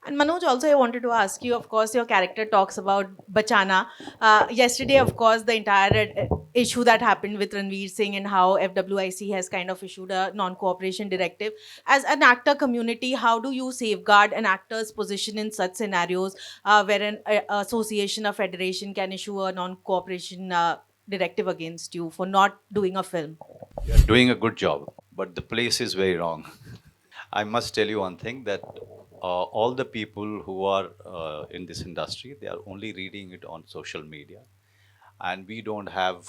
And Manoj, also I wanted to ask you, of course, your character talks about Bachana. Yesterday, of course, the entire issue that happened with Ranveer Singh and how FWIC has kind of issued a non-cooperation directive. As an actor community, how do you safeguard an actor's position in such scenarios where an association or federation can issue a non-cooperation directive against you for not doing a film? You're doing a good job, but the place is very wrong. I must tell you one thing that all the people who are in this industry, they are only reading it on social media, and we don't have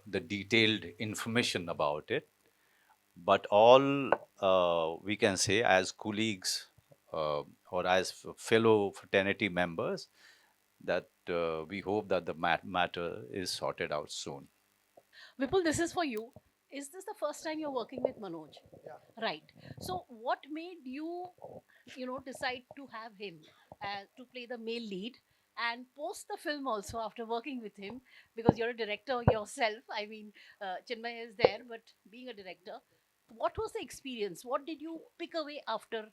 the detailed information about it. But all we can say as colleagues or as fellow fraternity members that we hope that the matter is sorted out soon. Vipul, this is for you. Is this the first time you're working with Manoj? Right. So, what made you, decide to have him to play the male lead and post the film also after working with him? Because you're a director yourself. I mean, Chinmay is there, but being a director, what was the experience? What did you pick away after,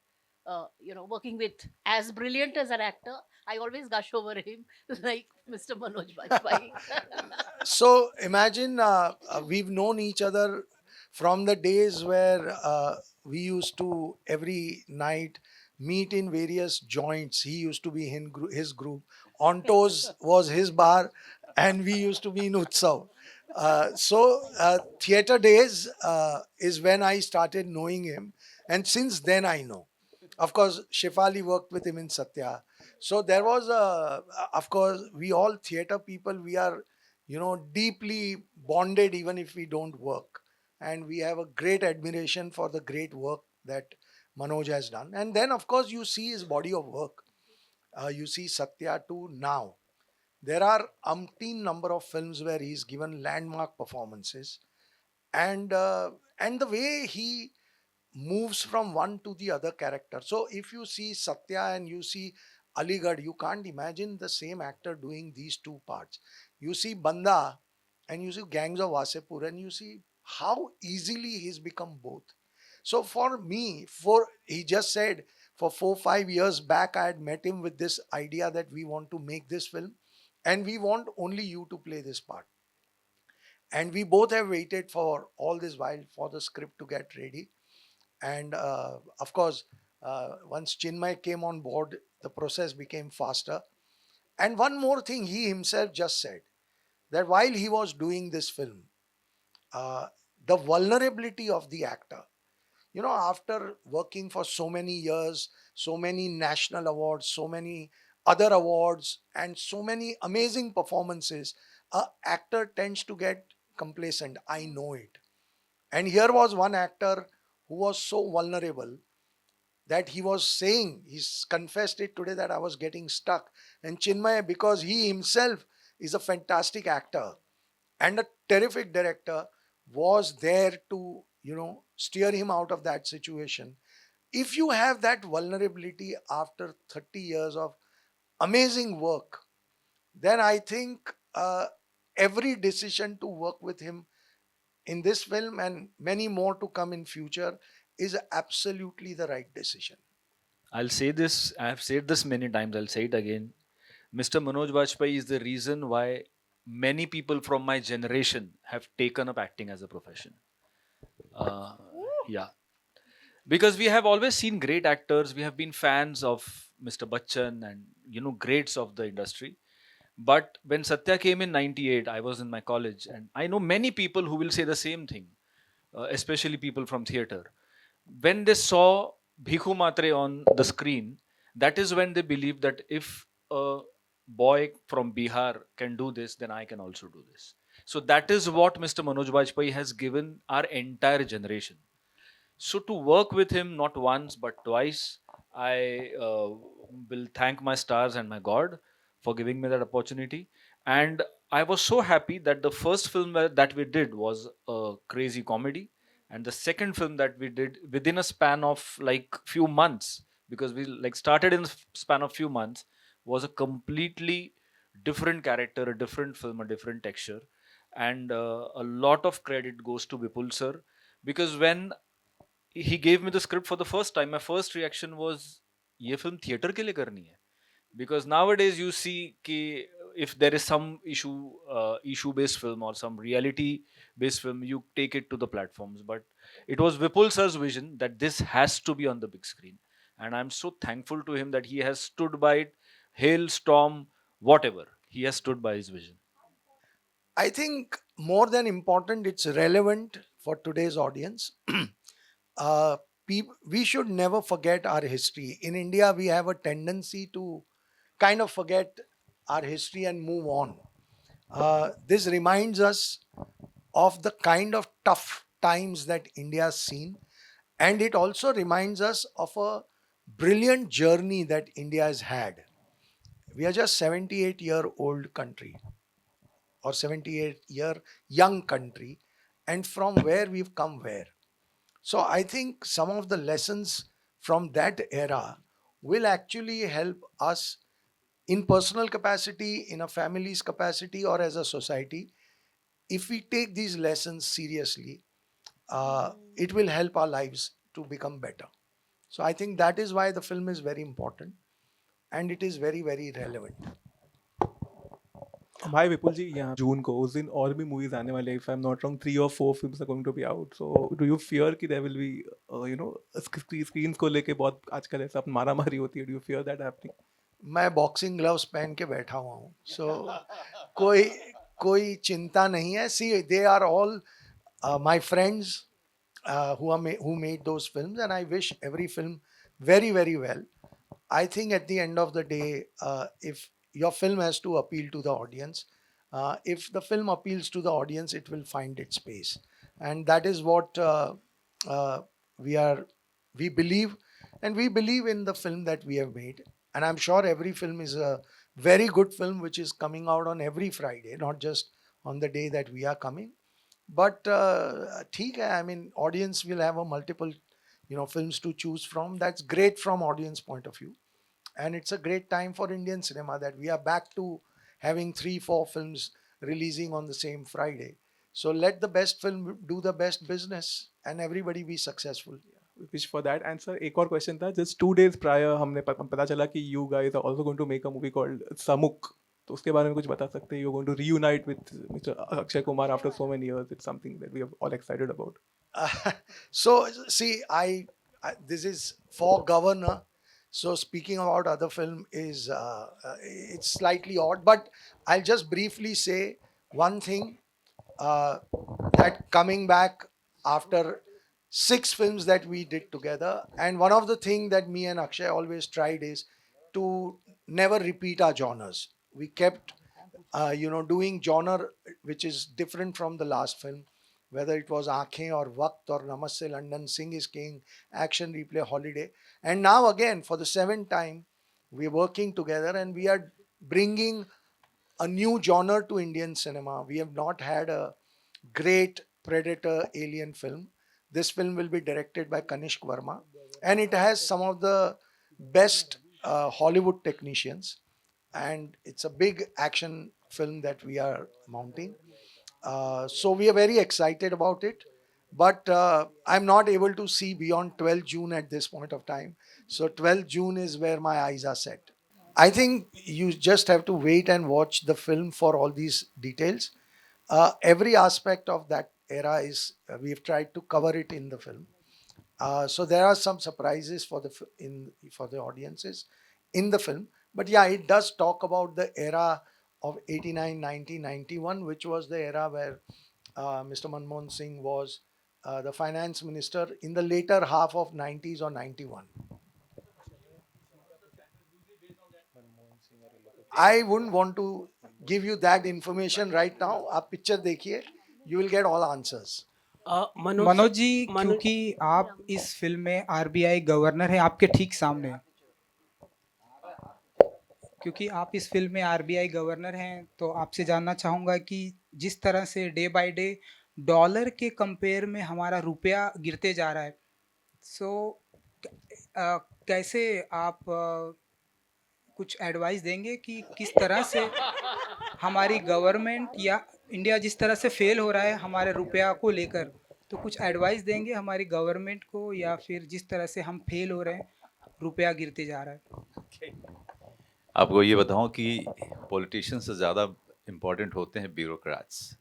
working with as brilliant as an actor? I always gush over him like Mr. Manoj Bajpayee. So imagine we've known each other from the days where we used to every night meet in various joints. He used to be in his group. Ontos was his bar, and we used to be in Utsav. Theater days is when I started knowing him, and since then I know. Of course, Shefali worked with him in Satya. So there was of course, we all theater people, we are, deeply bonded even if we don't work. And we have a great admiration for the great work that Manoj has done. And then, of course, you see his body of work. You see Satya too now. There are umpteen number of films where he's given landmark performances, and the way he moves from one to the other character. So if you see Satya and you see Aligarh, you can't imagine the same actor doing these two parts. You see Banda and you see Gangs of Wasepur, and you see how easily he's become both. So for me, for he just said for 4 5 years back, I had met him with this idea that we want to make this film and we want only you to play this part. And we both have waited for all this while for the script to get ready. And of course, once Chinmay came on board, the process became faster. And one more thing, he himself just said that while he was doing this film, uh, the vulnerability of the actor, after working for so many years, so many national awards, so many other awards, and so many amazing performances, a actor tends to get complacent. I know it. And here was one actor who was so vulnerable that he was saying, he's confessed it today, that I was getting stuck. And Chinmay, because he himself is a fantastic actor and a terrific director, was there to, steer him out of that situation. If you have that vulnerability after 30 years of amazing work, then I think every decision to work with him in this film and many more to come in future is absolutely the right decision. I'll say this, I have said this many times, I'll say it again. Mr. Manoj Bajpayee is the reason why many people from my generation have taken up acting as a profession. Uh, yeah, because we have always seen great actors, we have been fans of Mr. Bachchan and greats of the industry. But when Satya came in 98, I was in my college, and I know many people who will say the same thing, especially people from theater. When they saw Bhikhu Matre on the screen, that is when they believed that if a boy from Bihar can do this, then I can also do this. So that is what Mr. Manoj Bajpayee has given our entire generation. So to work with him not once but twice, I will thank my stars and my God for giving me that opportunity. And I was so happy that the first film that we did was a crazy comedy, and the second film that we did within a span of like few months, because we like started in a span of few months, was a completely different character, a different film, a different texture. And a lot of credit goes to Vipul sir, because when he gave me the script for the first time, my first reaction was, ये film theatre के लिए करनी है, because nowadays you see कि if there is some issue based film or some reality based film, you take it to the platforms. But it was Vipul sir's vision that this has to be on the big screen, and I'm so thankful to him that he has stood by it. Hail, storm, whatever, he has stood by his vision. I think more than important, it's relevant for today's audience. uh, we should never forget our history. In India, we have a tendency to kind of forget our history and move on. This reminds us of the kind of tough times that India has seen, and it also reminds us of a brilliant journey that India has had. We are just 78-year-old country, or 78-year young country, and from where we've come where. So I think some of the lessons from that era will actually help us in personal capacity, in a family's capacity, or as a society. If we take these lessons seriously, it will help our lives to become better. So I think that is why the film is very important, and it is very, very relevant. भाई विपुल जी, यहाँ जून को उस दिन और भी movies आने वाले, if I am not wrong 3 or 4 films are going to be out. So do you fear कि there will be you know screens को लेके बहुत आजकल ऐसा मारामारी होती है? Do you fear that happening? मैं बॉक्सिंग ग्लव्स पहन के बैठा हुआ हूँ, सो कोई कोई चिंता नहीं है. See, they are all my friends who made those films, and I wish every film very, very well. I think at the end of the day, if your film has to appeal to the audience, if the film appeals to the audience, it will find its space, and that is what uh, we are we believe, and we believe in the film that we have made. And I'm sure every film is a very good film which is coming out on every Friday, not just on the day that we are coming. But ठीक है, I mean, audience will have a multiple films to choose from. That's great from audience point of view, and it's a great time for Indian cinema that we are back to having 3-4 films releasing on the same Friday. So let the best film do the best business and everybody be successful. Wish for that. And sir, एक और question था. Just 2 days prior हमने पता चला कि you guys are also going to make a movie called समुक. तो उसके बारे में कुछ बता सकते हैं? You are going to reunite with mister Akshay Kumar after so many years. It's something that we are all excited about. So see, I this is for governor. So speaking about other film is it's slightly odd, but I'll just briefly say one thing, that coming back after 6 films that we did together, and one of the thing that me and Akshay always tried is to never repeat our genres. We kept doing genre which is different from the last film, whether it was Aankhein or Waqt or Namaste London, Singh is King, Action Replay, Holiday. And now again, for the 7th time, we're working together and we are bringing a new genre to Indian cinema. We have not had a great Predator alien film. This film will be directed by Kanishk Verma, and it has some of the best Hollywood technicians, and it's a big action film that we are mounting. So we are very excited about it, but I'm not able to see beyond 12 June at this point of time. So 12 June is where my eyes are set. I think you just have to wait and watch the film for all these details. Every aspect of that era is we've tried to cover it in the film. So there are some surprises for for the audiences in the film. But yeah, it does talk about the era of 89, 90, 91, which was the era where Mr. Manmohan Singh was the finance minister in the later half of 90s or 91. I wouldn't want to give you that information right now. आप picture देखिए, you will get all answers. Manoj ji, क्योंकि आप इस film में RBI governor हैं, आपके ठीक सामने, क्योंकि आप इस फिल्म में आरबीआई गवर्नर हैं, तो आपसे जानना चाहूँगा कि जिस तरह से डे बाय डे डॉलर के कंपेयर में हमारा रुपया गिरते जा रहा है, सो कैसे आप कुछ एडवाइस देंगे कि किस तरह से हमारी गवर्नमेंट या इंडिया जिस तरह से फेल हो रहा है हमारे रुपया को लेकर, तो कुछ एडवाइस देंगे हमारी गवर्नमेंट को, या फिर जिस तरह से हम फेल हो रहे हैं रुपया गिरते जा रहा है। आपको ये बताऊं कि पॉलिटिशियन से ज़्यादा इम्पोर्टेंट होते हैं ब्यूरोक्रेट्स।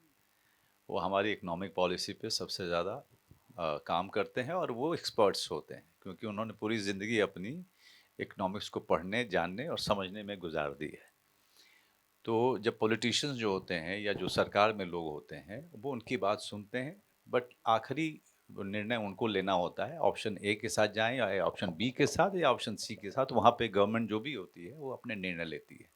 वो हमारी इकोनॉमिक पॉलिसी पे सबसे ज़्यादा काम करते हैं और वो एक्सपर्ट्स होते हैं, क्योंकि उन्होंने पूरी ज़िंदगी अपनी इकोनॉमिक्स को पढ़ने, जानने और समझने में गुजार दी है। तो जब पॉलिटिशियंस जो होते हैं या जो सरकार में लोग होते हैं, वो उनकी बात सुनते हैं, बट आखिरी निर्णय उनको लेना होता है, ऑप्शन ए के साथ जाएं या ऑप्शन बी के साथ या ऑप्शन सी के साथ। वहाँ पे गवर्नमेंट जो भी होती है वो अपने निर्णय लेती है।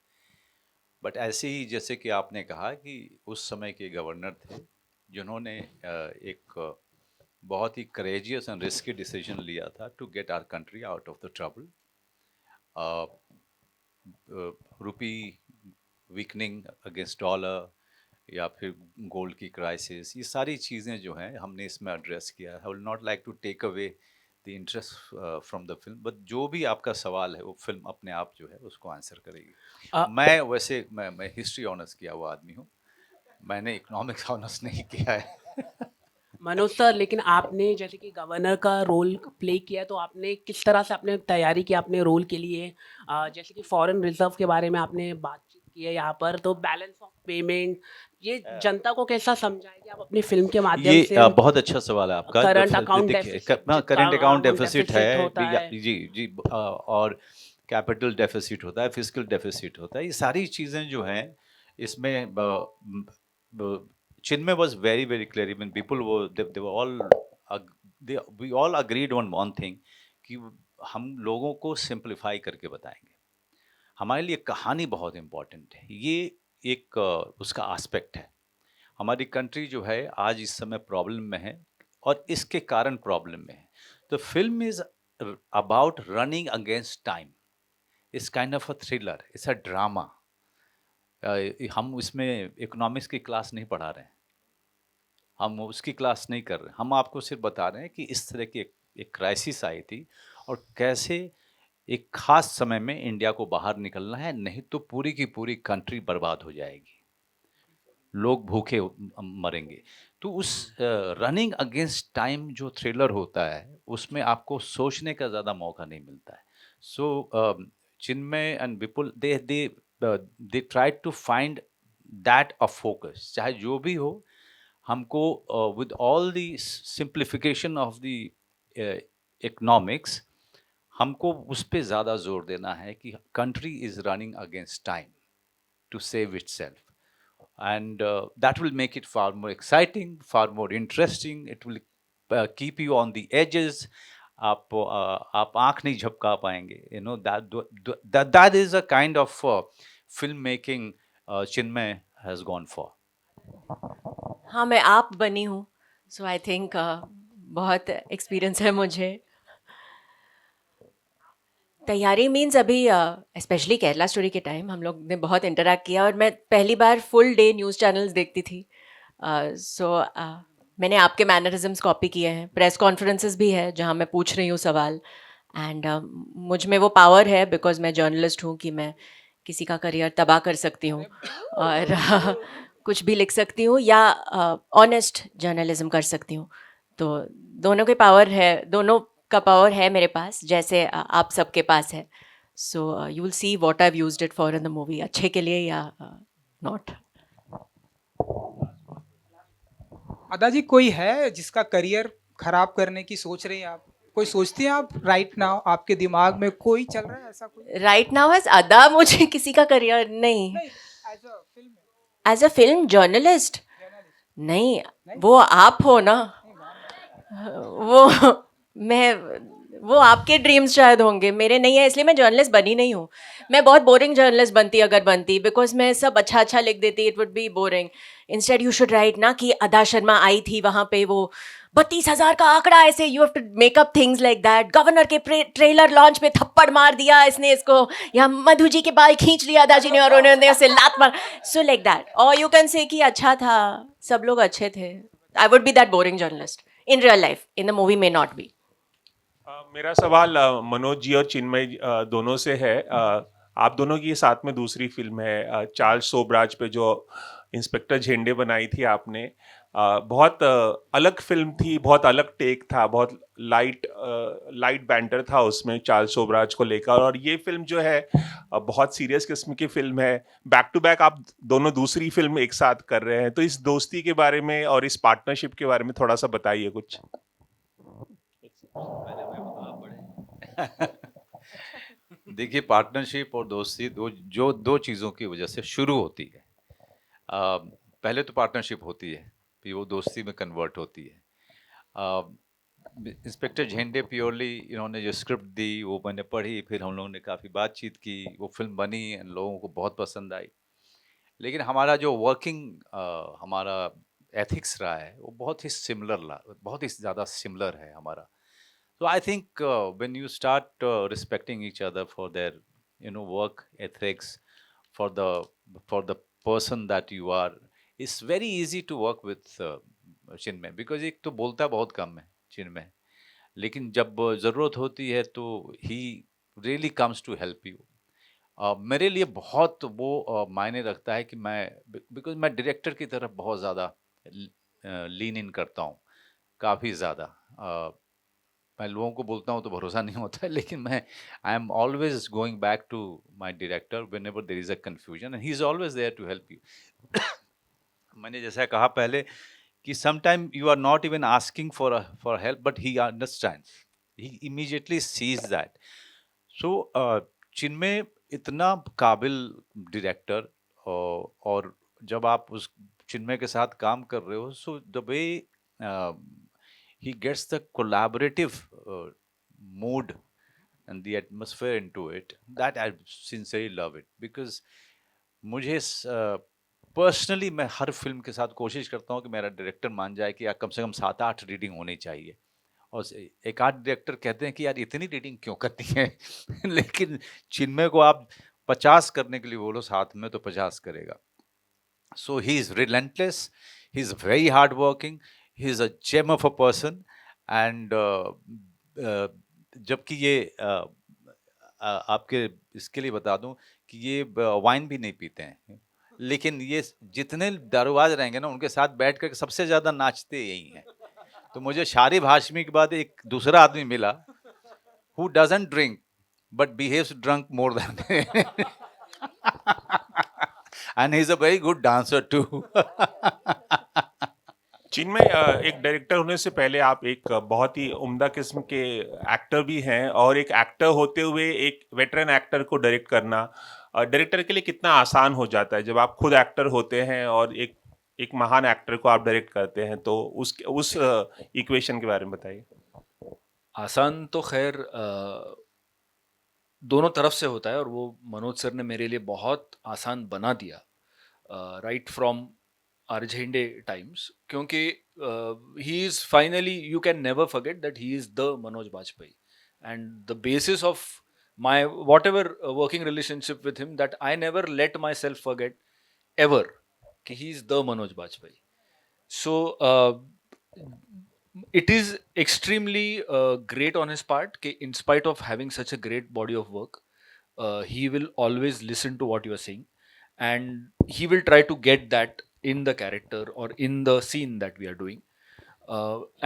बट ऐसे ही जैसे कि आपने कहा कि उस समय के गवर्नर थे जिन्होंने एक बहुत ही करेजियस एंड रिस्की डिसीजन लिया था to get our country out of the trouble. Rupee weakening against dollar या फिर गोल्ड की क्राइसिस, ये सारी चीज़ें जो हैं हमने इसमें एड्रेस किया है। I will not like to take away the interest from the film, but जो भी आपका सवाल है वो फिल्म अपने आप जो है उसको आंसर करेगी। मैं वैसे मैं हिस्ट्री ऑनर्स किया हुआ आदमी हूँ, मैंने इकोनॉमिक्स ऑनर्स नहीं किया है। मनोज सर, लेकिन आपने जैसे कि गवर्नर का रोल प्ले किया, तो आपने किस तरह से आपने तैयारी की अपने रोल के लिए? जैसे कि फॉरेन रिजर्व के बारे में आपने बातचीत की है यहाँ पर, तो बैलेंस ऑफ पेमेंट ये जनता को कैसा समझाएंगे आप अपनी फिल्म के माध्यम ये से? बहुत अच्छा सवाल है आपका। Current account current account deficit है, होता है। जी जी, और कैपिटल डेफिसिट होता है, फिजिकल डेफिसिट होता है। ये सारी चीज़ें जो हैं इसमें Chinmay was very very clear. Even people were they were all we all agreed on one thing कि हम लोगों को सिंप्लीफाई करके बताएंगे। हमारे लिए कहानी बहुत इम्पोर्टेंट है, ये एक उसका एस्पेक्ट है। हमारी कंट्री जो है आज इस समय प्रॉब्लम में है और इसके कारण प्रॉब्लम में है। तो film is about running against time, it's kind of a thriller, it's a drama. हम इसमें इकोनॉमिक्स की क्लास नहीं पढ़ा रहे हैं, हम उसकी क्लास नहीं कर रहे, हम आपको सिर्फ बता रहे हैं कि इस तरह की एक क्राइसिस आई थी और कैसे एक खास समय में इंडिया को बाहर निकलना है, नहीं तो पूरी की पूरी कंट्री बर्बाद हो जाएगी, लोग भूखे मरेंगे। तो उस रनिंग अगेंस्ट टाइम जो थ्रिलर होता है उसमें आपको सोचने का ज़्यादा मौका नहीं मिलता है। So Chinmay and Vipul they try to find that a focus, चाहे जो भी हो। हमको with all the simplification of the economics, हमको उस पर ज़्यादा जोर देना है कि country is running against time to save itself, and that will make it far more exciting, far more interesting. It will keep you on the edges. आप आँख नहीं झपका पाएंगे, you know, that is a kind of filmmaking Chinmay has gone for. हाँ, मैं आप बनी हूँ, सो I think बहुत एक्सपीरियंस है मुझे। तैयारी मीन्स अभी स्पेशली केरला स्टोरी के टाइम हम लोग ने बहुत इंटरेक्ट किया और मैं पहली बार फुल डे न्यूज़ चैनल्स देखती थी। सो मैंने आपके मैनरिज्म्स कॉपी किए हैं, प्रेस कॉन्फ्रेंसेस भी है जहाँ मैं पूछ रही हूँ सवाल, एंड मुझ में वो पावर है बिकॉज मैं जर्नलिस्ट हूँ कि मैं किसी का करियर तबाह कर सकती हूँ और कुछ भी लिख सकती हूँ या ऑनेस्ट जर्नलिज्म कर सकती हूँ। तो दोनों के पावर है, दोनों का पावर है मेरे पास, जैसे आप सबके पास है। So you will see what I have used it for in the movie, अच्छे के लिए या नॉट। अदा जी, कोई है जिसका करियर खराब करने की सोच रही हैं आप? कोई सोचती हैं आप राइट नाउ? आपके दिमाग में कोई चल रहा है ऐसा कोई? राइट नाउ एज अदा मुझे किसी का करियर नहीं, as a film as a film journalist नहीं, वो आप हो ना, वो आपके ड्रीम्स शायद होंगे, मेरे नहीं है, इसलिए मैं जर्नलिस्ट बनी नहीं हूँ। मैं बहुत बोरिंग जर्नलिस्ट बनती अगर बनती, बिकॉज मैं सब अच्छा अच्छा लिख देती, it would be boring. Instead you should write ना कि अदा शर्मा आई थी वहाँ पे, वो 32,000 का आंकड़ा, ऐसे you have to make up things like that. Governor के ट्रेलर लॉन्च पे थप्पड़ मार दिया इसने इसको, या मधु जी के बाल खींच लिया दाजी ने और उन्होंने उसे लात मार, सो लाइक दैट। और यू कैन से कि अच्छा था, सब लोग अच्छे थे। I would be that boring journalist in real life, in the movie may not be. मेरा सवाल मनोज जी और चिन्मय दोनों से है। आप दोनों की साथ में दूसरी फिल्म है चार्ल्स सोबराज पे, जो इंस्पेक्टर झेंडे बनाई थी आपने। बहुत अलग फिल्म थी, बहुत अलग टेक था, बहुत लाइट बैंटर था उसमें चार्ल्स शोबराज को लेकर। और ये फिल्म जो है बहुत सीरियस किस्म की फिल्म है। बैक टू बैक आप दोनों दूसरी फिल्म एक साथ कर रहे हैं, तो इस दोस्ती के बारे में और इस पार्टनरशिप के बारे में थोड़ा सा बताइए कुछ। देखिए, पार्टनरशिप और दोस्ती दो चीज़ों की वजह से शुरू होती है। पहले तो पार्टनरशिप होती है, फिर वो दोस्ती में कन्वर्ट होती है। इंस्पेक्टर झेंडे प्योरली इन्होंने जो स्क्रिप्ट दी वो मैंने पढ़ी, फिर हम लोगों ने काफ़ी बातचीत की, वो फिल्म बनी, लोगों को बहुत पसंद आई। लेकिन हमारा जो हमारा एथिक्स रहा है वो बहुत ही ज़्यादा सिमिलर है हमारा। So I think when you start respecting each other for their, work ethics, for the person that you are, it's very easy to work with Chinmay, because एक तो बोलता बहुत कम है Chinmay, लेकिन जब ज़रूरत होती है तो he really comes to help you. मेरे लिए बहुत वो मायने रखता है कि बिकॉज मैं डायरेक्टर की तरफ बहुत ज़्यादा लीन इन करता हूँ, काफ़ी ज़्यादा। मैं लोगों को बोलता हूँ तो भरोसा नहीं होता है, लेकिन मैं I am always going back to my director whenever there is a confusion, and he is always there to help you. मैंने जैसा कहा पहले कि sometime you are not even asking for help, but he understands, he immediately sees that. So Chinmay इतना काबिल director, और जब आप उस चिन्मय के साथ काम कर रहे हो, so the way he gets the collaborative mood and the atmosphere into it, that I sincerely love it, because मुझे पर्सनली मैं हर फिल्म के साथ कोशिश करता हूँ कि मेरा डायरेक्टर मान जाए कि यार कम से कम 7-8 रीडिंग होनी चाहिए। और एक आध डायरेक्टर कहते हैं कि यार इतनी रीडिंग क्यों करती है लेकिन चिन्मय को आप 50 करने के लिए बोलो साथ में तो 50 करेगा। So he is relentless, he is very hardworking, he is a gem of a person, and जबकि ये आपके इसके लिए बता दूं कि ये वाइन भी नहीं पीते हैं, लेकिन ये जितने दारूबाज रहेंगे ना उनके साथ बैठ कर सबसे ज्यादा नाचते यही हैं। तो मुझे शारिब हाशमी के बाद एक दूसरा आदमी मिला who doesn't drink but behaves drunk more than and he's a very good dancer too. चिन्मय, एक डायरेक्टर होने से पहले आप एक बहुत ही उम्दा किस्म के एक्टर भी हैं, और एक एक्टर होते हुए एक वेटरन एक्टर को डायरेक्ट करना डायरेक्टर के लिए कितना आसान हो जाता है जब आप खुद एक्टर होते हैं और एक महान एक्टर को आप डायरेक्ट करते हैं, तो उस इक्वेशन के बारे में बताइए। आसान तो खैर दोनों तरफ से होता है, और वो मनोज सर ने मेरे लिए बहुत आसान बना दिया right from R Jhende times, क्योंकि he is finally, you can never forget that he is the Manoj Bajpayee, and the basis of my whatever working relationship with him, that I never let myself forget ever कि he is the Manoj Bajpayee. So it is extremely great on his part कि in spite of having such a great body of work, he will always listen to what you are saying, and he will try to get that in the character or in the scene that we are doing.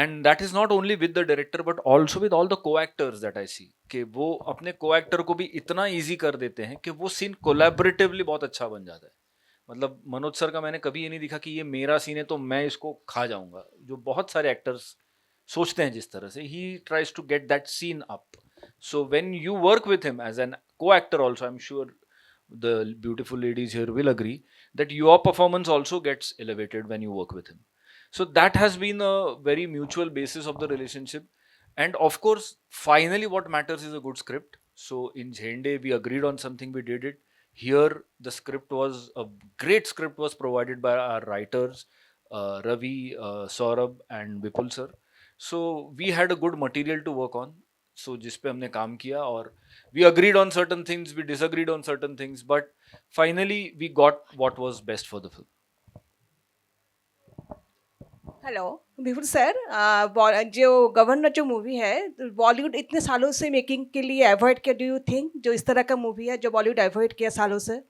And that is not only with the director but also with all the co-actors that I see कि वो अपने co-actor को भी इतना easy कर देते हैं कि वो scene collaboratively बहुत अच्छा बन जाता है. मतलब मनोज सर का मैंने कभी ये नहीं देखा कि ये मेरा सीन है तो मैं इसको खा जाऊंगा, जो बहुत सारे एक्टर्स सोचते हैं जिस तरह से. He tries to get that scene up. So when you work with him as an co-actor also, I am sure the beautiful ladies here will agree that your performance also gets elevated when you work with him. So that has been a very mutual basis of the relationship. And of course, finally what matters is a good script. So in Jhende, we agreed on something, we did it. Here, the script was a great script was provided by our writers, Ravi, Saurabh and Vipul sir. So we had a good material to work on. So जिस पे हमने काम किया, और we agreed on certain things, we disagreed on certain things, but finally we got what was best for the film. Hello Vipul sir, जो governor जो movie है बॉलीवुड इतने सालों से मेकिंग के लिए अवॉइड किया, डू यू थिंक जो इस तरह का मूवी है जो बॉलीवुड अवॉइड किया सालों से?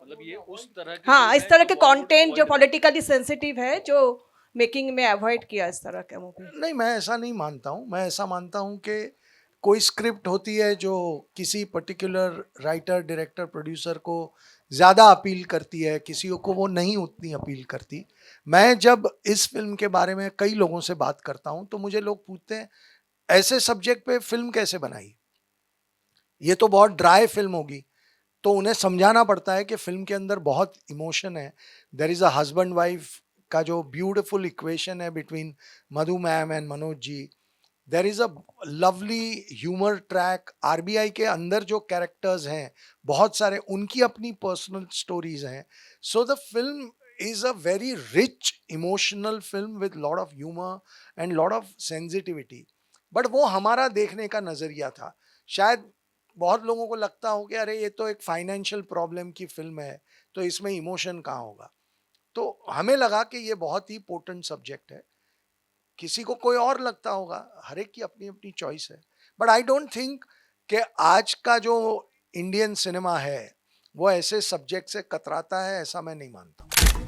मतलब ये उस तरह की हाँ, film इस है तरह जो के Bollywood कंटेंट जो avoid पॉलिटिकली सेंसिटिव है, जो मेकिंग में अवॉइड किया इस तरह के मूवी। नहीं, मैं ऐसा नहीं मानता हूँ। मैं ऐसा मानता हूँ कि कोई स्क्रिप्ट होती है जो किसी पर्टिकुलर राइटर, डायरेक्टर, प्रोड्यूसर को ज़्यादा अपील करती है, किसी को वो नहीं उतनी अपील करती। मैं जब इस फ़िल्म के बारे में कई लोगों से बात करता हूँ, तो मुझे लोग पूछते हैं, "ऐसे सब्जेक्ट पे फ़िल्म कैसे बनाई? ये तो बहुत ड्राई फ़िल्म होगी।" तो उन्हें समझाना पड़ता है कि फ़िल्म के अंदर बहुत इमोशन है। There is a husband wife का जो ब्यूटीफुल इक्वेशन है between Madhu ma'am and Manoj ji. There is a lovely humour track. RBI के अंदर जो कैरेक्टर्स हैं, बहुत सारे उनकी अपनी पर्सनल स्टोरीज़ हैं। So the film is a very rich emotional film with lot of humour and lot of sensitivity. But वो हमारा देखने का नज़रिया था। शायद बहुत लोगों को लगता हो कि अरे ये तो एक फाइनेंशियल प्रॉब्लम की फिल्म है, तो इसमें इमोशन कहाँ होगा? तो हमें लगा कि ये बहुत ही पोटेंट सब्जेक्ट है। किसी को कोई और लगता होगा, हर एक की अपनी-अपनी चॉइस है। बट आई डोंट थिंक कि आज का जो इंडियन सिनेमा है, वो ऐसे सब्जेक्ट से कतराता है, ऐसा मैं नहीं मानता हूँ।